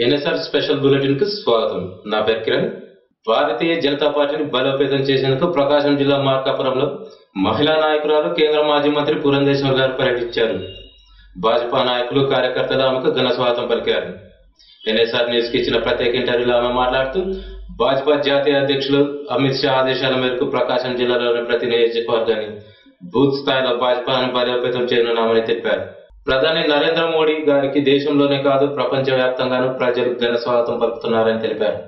NSR special bulletin కు స్వాగతం. నా పేరు కిరణ్. భారతీయ జనతా పార్టీని బలోపేతం చేసేందుకు ప్రకాశం జిల్లా మార్కాపురంలో మహిళా నాయకురాలు కేంద్ర మాజీ మంత్రి పురంధేశ్వర్ గారు పర్యటించారు. భాజపా నాయకులు కార్యకర్తలు ఆమెకు ఘన స్వాగతం పలికారు. ఎన్ఎస్ఆర్ న్యూస్ కి ఇచ్చిన ప్రత్యేక ఇంటర్వ్యూలో ఆమె మాట్లాడుతూ భాజపా జాతీయ అధ్యక్షులు అమిత్ షా ఆదేశాల మేరకు ప్రకాశం జిల్లాలోని ప్రతి నియోజకవర్గాన్ని బూత్ స్థాయిలో భాజపాను బలోపేతం చేయనున్నామని తెలిపారు. ప్రధాని నరేంద్ర మోడీ గారికి దేశంలోనే కాదు ప్రపంచ వ్యాప్తంగానూ ప్రజలు ఘన స్వాగతం పలుకుతున్నారని తెలిపారు.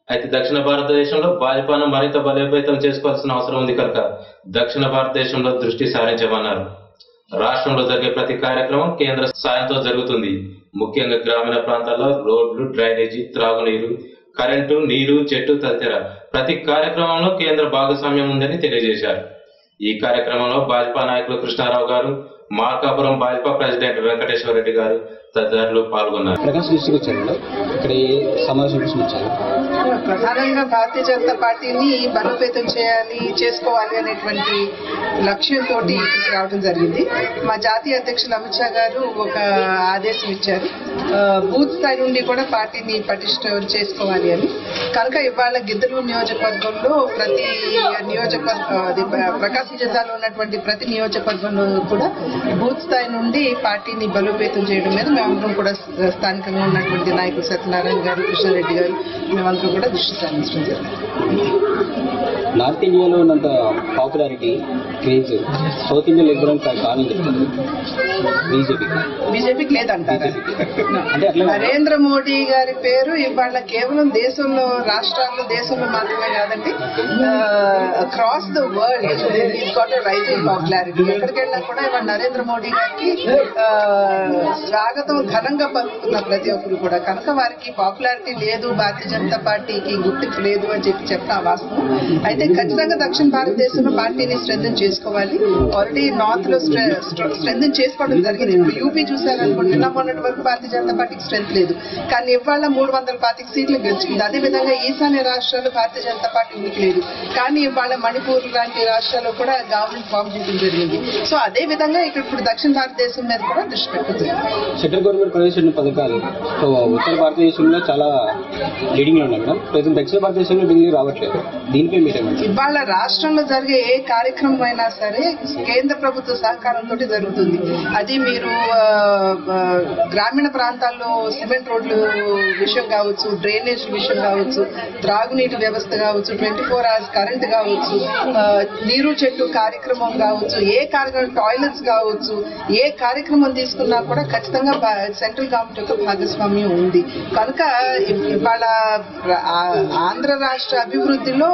అయితే దక్షిణ భారతదేశంలో భాజపాను మరింత బలోపేతం చేసుకోవాల్సిన అవసరం ఉంది కనుక దక్షిణ భారతదేశంలో దృష్టి సారించమన్నారు. రాష్ట్రంలో జరిగే ప్రతి కార్యక్రమం కేంద్ర సాయంతో జరుగుతుంది. ముఖ్యంగా గ్రామీణ ప్రాంతాల్లో రోడ్లు, డ్రైనేజీ, త్రాగునీరు, కరెంటు, నీరు, చెట్టు తదితర ప్రతి కార్యక్రమంలో కేంద్ర భాగస్వామ్యం ఉందని తెలియజేశారు. ఈ కార్యక్రమంలో భాజపా నాయకులు కృష్ణారావు గారు, మార్కాపురం భాజపా ప్రెసిడెంట్ వెంకటేశ్వర రెడ్డి గారు తదితరులు పాల్గొన్నారు. ప్రధానంగా భారతీయ జనతా పార్టీని బలోపేతం చేసుకోవాలి అనేటువంటి లక్ష్యంతో రావడం జరిగింది. మా జాతీయ అధ్యక్షులు అమిత్ షా గారు ఒక ఆదేశం ఇచ్చారు, బూత్ స్థాయి నుండి కూడా పార్టీని పటిష్టం చేసుకోవాలి అని. కనుక ఇవాళ గిద్దలూరు నియోజకవర్గంలో ప్రకాశం జిల్లాలో ఉన్నటువంటి ప్రతి నియోజకవర్గంలో కూడా బూత్ స్థాయి నుండి పార్టీని బలోపేతం చేయడం మీద మేమందరం కూడా స్థానికంగా ఉన్నటువంటి నాయకులు సత్యనారాయణ గారు, కృష్ణారెడ్డి గారు మేమందరం కూడా దృష్టి సారించడం జరిగింది. నార్త్ ఇండియాలో ఉన్నంత పాపులారిటీ క్రేజ్ సౌత్ ఇండియాలో ఎక్కడానికి కారణం చెప్తుంది బీజేపీకి లేదంటారా? నరేంద్ర మోడీ గారి పేరు ఇవాళ కేవలం దేశంలో, రాష్ట్రాల్లో, దేశంలో మాత్రమే కాదండి, across the world got a rising popularity. ఎక్కడికి వెళ్ళినా కూడా ఇవాళ నరేంద్ర మోడీ గారికి స్వాగతం ఘనంగా పలుకుతున్న ప్రతి ఒక్కరు కూడా. కనుక వారికి పాపులారిటీ లేదు, భారతీయ జనతా పార్టీకి గుర్తింపు లేదు అని చెప్పిన వాస్తవం. అయితే ఖచ్చితంగా దక్షిణ భారతదేశంలో పార్టీని స్ట్రెంథెన్ చేసుకోవాలి. ఆల్రెడీ నార్త్ లో స్ట్రెంథెన్ చేసుకోవడం జరిగింది. ఇప్పుడు యూపీ చూసారనుకోండి, మొన్నటి వరకు భారతీయ జనతా పార్టీకి స్ట్రెంత్ లేదు, కానీ ఇవాళ 325 సీట్లు గెలుచుకుంది. అదేవిధంగా ఈశాన్య రాష్ట్రాల్లో భారతీయ జనతా పార్టీ ఉనికి లేదు, కానీ ఇవాళ మణిపూర్ లాంటి రాష్ట్రాల్లో కూడా గవర్నమెంట్ ఫామ్ చేయడం జరిగింది. సో అదే విధంగా ఇక్కడ ఇప్పుడు దక్షిణ భారతదేశం మీద కూడా దృష్టి పెట్టుతుంది. సెంట్రల్ గవర్నమెంట్ ప్రవేశించిన పథకాలు ఉత్తర భారతదేశంలో చాలా లీడింగ్ లో ఉన్నాయి మేడం. ప్రజెంట్ దక్షిణ భారతదేశంలో ఢిల్లీ రావట్లేదు. దీనిపై ఇవాళ రాష్ట్రంలో జరిగే ఏ కార్యక్రమం అయినా సరే కేంద్ర ప్రభుత్వ సహకారంతో జరుగుతుంది. అది మీరు గ్రామీణ ప్రాంతాల్లో సిమెంట్ రోడ్లు విషయం కావచ్చు, డ్రైనేజ్ విషయం కావచ్చు, త్రాగునీటి వ్యవస్థ కావచ్చు, 24 hours కరెంట్ కావచ్చు, నీరు చెట్టు కార్యక్రమం కావచ్చు, ఏ కార్యక్రమం, టాయిలెట్స్ కావచ్చు, ఏ కార్యక్రమం తీసుకున్నా కూడా ఖచ్చితంగా సెంట్రల్ గవర్నమెంట్ యొక్క భాగస్వామ్యం ఉంది. కనుక ఇవాళ ఆంధ్ర రాష్ట్ర అభివృద్ధిలో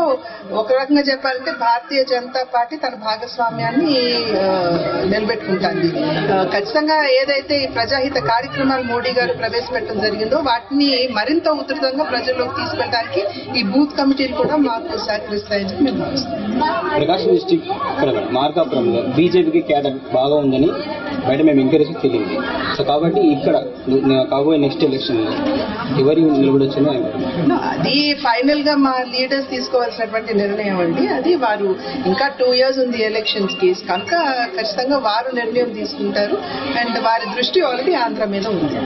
ఒక రకంగా చెప్పాలంటే భారతీయ జనతా పార్టీ తన భాగస్వామ్యాన్ని నిలబెట్టుకుంటుంది. ఖచ్చితంగా ఏదైతే ఈ ప్రజాహిత కార్యక్రమాలు మోడీ గారు ప్రవేశపెట్టడం జరిగిందో వాటిని మరింత ఉధృతంగా ప్రజల్లోకి తీసుకెళ్ళడానికి ఈ బూత్ కమిటీలు కూడా మాకు సహకరిస్తాయని చెప్పి మేము భావిస్తున్నాం. ప్రకాశం డిస్ట్రిక్ట్ మార్కాపురంలో బీజేపీకి క్యాడర్ బాగా ఉందని బయట మేము ఎంకరేజ్ తెలియంది. సో కాబట్టి ఇక్కడ కాబోయే నెక్స్ట్ ఎలక్షన్ ఎవరి నిలబడొచ్చని అది ఫైనల్ గా మా లీడర్స్ తీసుకోవాల్సినటువంటి నిర్ణయం అండి. అది వారు ఇంకా 2 years ఉంది ఎలక్షన్స్ కి, కనుక ఖచ్చితంగా వారు నిర్ణయం తీసుకుంటారు. అండ్ వారి దృష్టి ఆల్రెడీ ఆంధ్ర మీద ఉంది.